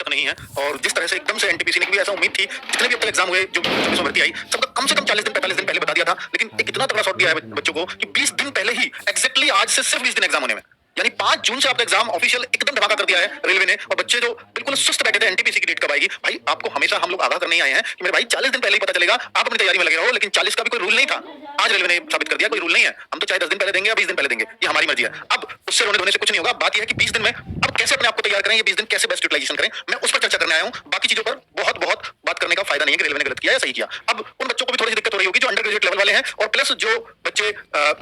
तक नहीं है और जिस तरह से एकदम से एनटीपीसी ने भी ऐसा उम्मीद थी, जितने भी अब तक एग्जाम हुए, जो 24 में भर्ती आई, सबका कम से कम 40 दिन 45 दिन पहले बता दिया था, लेकिन एक इतना तगड़ा शॉट दिया है बच्चों को कि 20 दिन पहले ही एग्जैक्टली आज से सिर्फ 20 दिन एग्जाम होने में, यानी 5 जून से आपका एग्जाम ऑफिशियल एकदम धमाका कर दिया है रेलवे ने। और बच्चे जो बिल्कुल सुस्त बैठे थे एनटीपीसी की डेट कब आएगी, भाई आपको हमेशा हम लोग आगाह करने ही आए हैं कि मेरे भाई 40 दिन पहले ही पता चलेगा, आप अपनी तैयारी में लगे रहो, लेकिन 40 का भी कोई रूल नहीं था। आज रेलवे ने साबित कर दिया कोई रूल नहीं है, हम तो चाहे 10 दिन पहले देंगे या 20 दिन पहले देंगे, ये हमारी मर्जी है। अब उससे रोने धोने से कुछ नहीं होगा। बात यह है कि 20 दिन में अब कैसे अपने आप को तैयार करें, ये 20 दिन कैसे बेस्ट यूटिलाइजेशन करें, मैं उस पर चर्चा करने आया हूं। बाकी चीजों पर बहुत बहुत बात करने का फायदा नहीं है कि रेलवे ने गलत किया या सही किया। अब उन बच्चों को भी थोड़ी सी दिक्कत हो रही होगी जो अंडर ग्रेजुएट लेवल वाले हैं, और प्लस जो बच्चे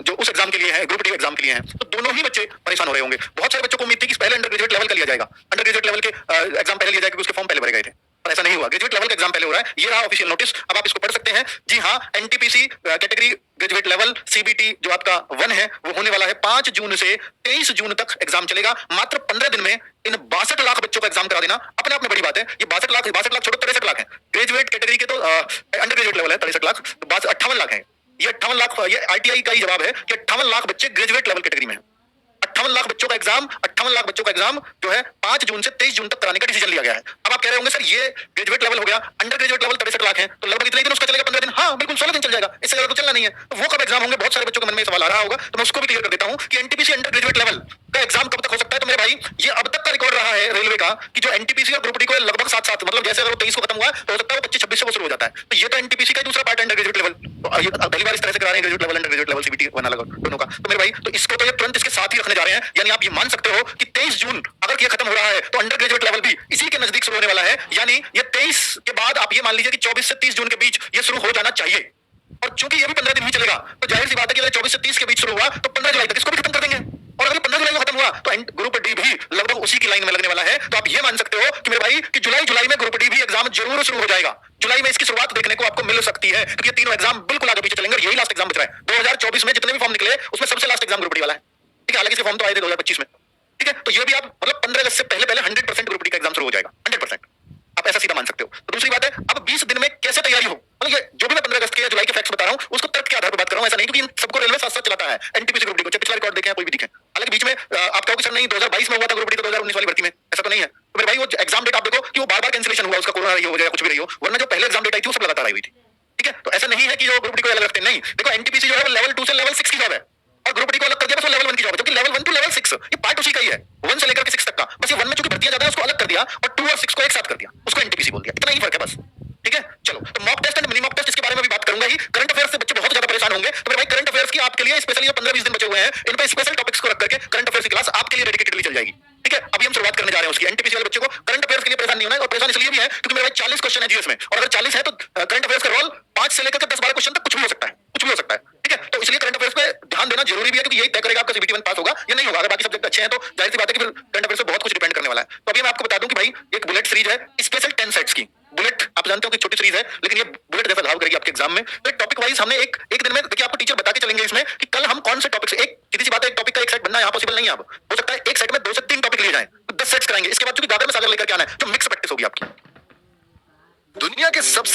जो उस एग्जाम के लिए हैं, ग्रुप डी एग्जाम के लिए हैं, तो दोनों ही बच्चे परेशान हो रहे होंगे। बहुत सारे बच्चों को उम्मीद थी कि पहले अंडर ग्रेजुएट लेवल का लिया जाएगा, अंडर ग्रेजुएट लेवल के एग्जाम पहले लिया जाएगा क्योंकि उसके फॉर्म पहले भरे गए थे, पर ऐसा नहीं हुआ। ग्रेजुएट लेवल का एग्जाम पहले हो रहा है, ये रहा ऑफिशियल नोटिस। अब आप इसको पढ़ सकते हैं। जी हाँ, NTPC category graduate level CBT जो आपका 1 है वो होने वाला है 5 जून से 23 जून तक एग्जाम चलेगा। मात्र 15 दिन में इन 62 लाख बच्चों का एग्जाम करा देना अपने आप में बड़ी बात है। ये 62 लाख छोड़ो, 63 लाख है ग्रेजुएट कैटेगरी के, तो अंडर ग्रेजुएट लेवल है 63 लाख, तो 58 लाख है। ये 58 लाख, ये आरटीआई का ही जवाब है कि 58 लाख बच्चे ग्रेजुएट लेवल कैटेगरी में है। 58 लाख बच्चों का एग्जाम, 58 लाख बच्चों का एग्जाम जो है 5 जून से 23 जून तक कराने का डिसीजन लिया गया है। अब आप कह रहे होंगे सर ये ग्रेजुएट लेवल हो गया, अंडर ग्रेजुएट लेवल 63 लाख है, तो लगभग इतने दिन उसका चलेगा 15 दिन। हाँ बिल्कुल 16 दिन चल जाएगा, इससे ज्यादा तो चलना नहीं है। तो वो कब एग्जाम होंगे, बहुत सारे बच्चों के मन में सवाल आ रहा होगा, तो मैं उसको भी क्लियर कर देता हूं कि एनटीपीसी अंडर ग्रेजुएट लेवल का एग्जाम कब तक हो सकता है। तो मेरे भाई ये अब तक का रिकॉर्ड रहा है रेलवे का कि जो एनटीपीसी और ग्रुप डी को लगभग साथ साथ, मतलब जैसे अगर वो 23 को खत्म हुआ तो हो सकता है वो 25-26 से वो शुरू हो जाता है। तो ये तो एनटीपीसी का दूसरा पार्ट अंडर ग्रेजुएट लेवल, तो ये पहली बार इस तरह से करा रहे हैं graduate level under graduate level CBT 1 अलग दोनों का। तो मेरे भाई तो इसको तो ये तुरंत इसके साथ ही रखने जा रहे हैं, यानी आप ये मान सकते हो कि 23 जून अगर ये खत्म हो रहा है तो अंडर ग्रेजुएट लेवल भी इसी के नजदीक शुरू होने वाला है। यानी ये 23 के बाद आप ये मान लीजिए कि 24 से 30 जून के बीच ये शुरू हो जाना चाहिए। और चूंकि ये भी 15 दिन ही चलेगा, तो जाहिर सी बात है कि अगर 24 से 30 के बीच शुरू हुआ तो 15 जुलाई तक इसको भी खत्म कर देंगे। और अगर 15 जुलाई को खत्म हुआ तो ग्रुप डी भी लगभग उसी की लाइन में लगने वाला है। तो आप ये मान सकते हो कि मेरे भाई कि जुलाई में ग्रुप डी भी एग्जाम जरूर शुरू हो जाएगा। जुलाई में इसकी शुरुआत देखने को आपको मिल सकती है, क्योंकि तीनों एग्जाम बिल्कुल आगे पीछे चलेंगे और यही लास्ट एग्जाम बच रहा है। 2024 में जितने भी फॉर्म निकले उसमें सबसे लास्ट एग्जाम ग्रुप डी वाला है। ठीक है, हालांकि फॉर्म तो आए थे 2025 में। ठीक है, तो ये भी आप मतलब 15 अगस्त से पहले 100% ग्रुप डी का एग्जाम शुरू हो जाएगा, 100%। आप ऐसा सीधा मान सकते हो। तो दूसरी बात है, अब 20 दिन में कैसे तैयारी हो, मतलब ये जो भी मैं 15 अगस्त के या जुलाई के फैक्ट्स बता रहा हूं उसको तर्क के आधार पर बात कर रहा हूं, ऐसा नहीं क्योंकि इन सबको रेलवे साथ साथ चलाता है। एनटीपीसी ग्रुप डी को पिछला रिकॉर्ड देखें, कोई भी दिखे। हालांकि बीच में आप कहोगे सर नहीं 2022 में हुआ था ग्रुप डी, तो 2019 वाली भर्ती में, ऐसा तो नहीं है। तो मेरे भाई वो एग्जाम डेट आप देखो कि वो बार-बार कैंसिलेशन हुआ, उसका कोरोना रही हो या कुछ भी रही हो, वरना जो पहले एग्जाम डेट आई थी वो सब लगातार आई हुई थी। ठीक है, तो ऐसा नहीं है कि जो ग्रुप डी को अलग रखते हैं, नहीं। देखो एनटीपीसी जो है वो लेवल 2 से लेवल 6 की जॉब है और ग्रुप डी को अलग कर दिया, बस वो लेवल 1 की जॉब है, क्योंकि लेवल 1 टू लेवल 6 ये पार्ट उसी का ही है, 1 से लेकर के 6 तक का। बस ये 1 में चूंकि भर्तियां ज्यादा है उसको अलग कर दिया और 2 और 6 को एक साथ कर दिया, उसको एनटीपीसी बोल दिया, इतना ही फर्क है बस। ठीक है, चलो तो mock test and mini mock test इसके बारे में भी बात करूंगा ही। करंट अफेयर्स से बच्चे बहुत ज्यादा परेशान होंगे, तो मेरे भाई करंट अफेयर्स की आपके लिए स्पेशली 15-20 दिन बचे हुए हैं, इन पे स्पेशल टॉपिक्स को रख करके करंट अफेयर्स की क्लास आपके लिए डेडिकेटेडली चल जाएगी। ठीक है, अभी हम शुरुआत करने जा रहे हैं उसकी। एनटीपीसी वाले बच्चे को करंट अफेयर्स के लिए परेशान नहीं होना है, और परेशान इसलिए भी है क्योंकि मेरे भाई 40 क्वेश्चन है जीएस में, और अगर 40 है तो करंट अफेयर्स का रोल 5 से लेकर 10-12 क्वेश्चन तक कुछ भी हो सकता है, कुछ भी हो सकता है। ठीक है, तो इसलिए करंट अफेयर्स पे ध्यान देना जरूरी भी है, क्योंकि यही तय करेगा आपका सीबीटी 1 पास होगा या नहीं होगा। अगर बाकी सब्जेक्ट अच्छे हैं तो जाहिर सी बात है कि फिर करंट अफेयर्स पे बहुत कुछ डिपेंड करने वाला है। तो अभी मैं आपको बता दूं कि भाई एक बुलेट सीरीज है स्पेशल 10 सेट्स की। बुलेट आप जानते हो कि छोटी सीरीज है, लेकिन ये बुलेट जैसा घाव करेगी आपके एग्जाम में। तो टॉपिक वाइज हमने एक दिन में देखिए आपको टीचर बता के चलेंगे इसमें कि कल हम कौन से टॉपिक से, एक सीधी सी बात है एक टॉपिक का एक सेट बनना यहाँ पॉसिबल नहीं है। अब हो सकता है एक सेट में 2 से 3 टॉपिक लिए जाएं, तो 10 सेट्स कराएंगे। इसके बाद चूंकि दादर में सागर लेकर के आना है, जो मिक्स प्रैक्टिस होगी आपकी। दुनिया के सबसे